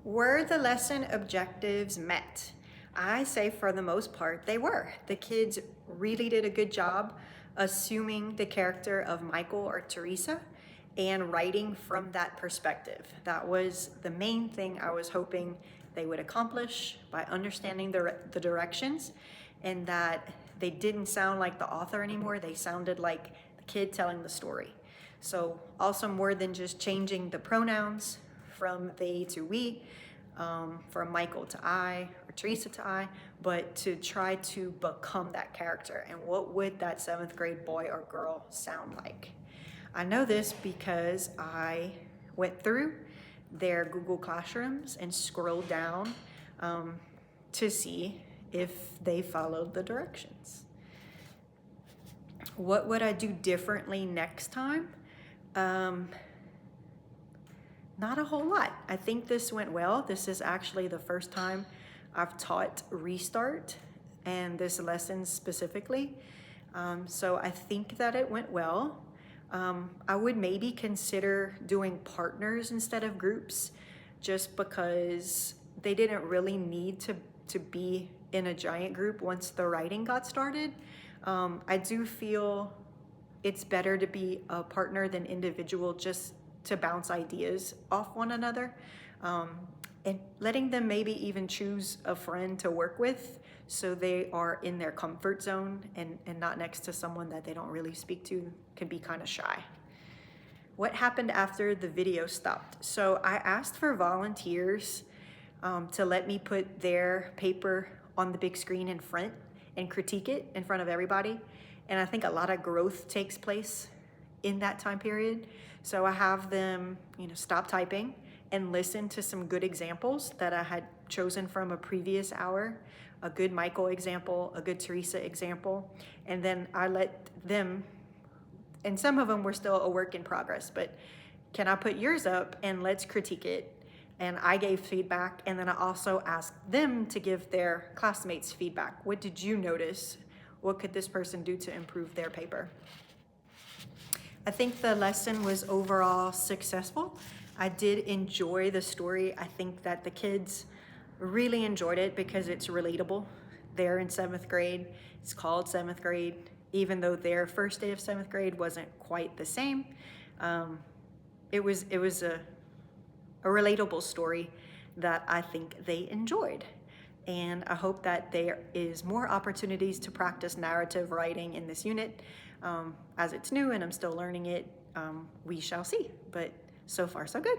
Were the lesson objectives met? I say for the most part they were. The kids really did a good job assuming the character of Michael or Teresa and writing from that perspective. That was the main thing I was hoping they would accomplish by understanding the directions, and that they didn't sound like the author anymore. They sounded like the kid telling the story. So also more than just changing the pronouns from they to we, from Michael to I or Teresa to I, but to try to become that character. And what would that 7th grade boy or girl sound like? I know this because I went through their Google Classrooms and scrolled down to see if they followed the directions. What would I do differently next time? Not a whole lot. I think this went well. This is actually the first time I've taught Restart and this lesson specifically. So I think that it went well. I would maybe consider doing partners instead of groups, just because they didn't really need to be in a giant group once the writing got started. I do feel it's better to be a partner than individual, just to bounce ideas off one another, and letting them maybe even choose a friend to work with so they are in their comfort zone and not next to someone that they don't really speak to, can be kind of shy. What happened after the video stopped? So I asked for volunteers to let me put their paper on the big screen in front and critique it in front of everybody. And I think a lot of growth takes place in that time period. So I have them, stop typing and listen to some good examples that I had chosen from a previous hour, a good Michael example, a good Teresa example, and then I let them, and some of them were still a work in progress, but can I put yours up and let's critique it? And I gave feedback, and then I also asked them to give their classmates feedback. What did you notice? What could this person do to improve their paper? I think the lesson was overall successful. I did enjoy the story. I think that the kids really enjoyed it because it's relatable. They're in 7th grade. It's called 7th grade, even though their first day of 7th grade wasn't quite the same. It was a relatable story that I think they enjoyed. And I hope that there is more opportunities to practice narrative writing in this unit. As it's new and I'm still learning it, we shall see. But so far, so good.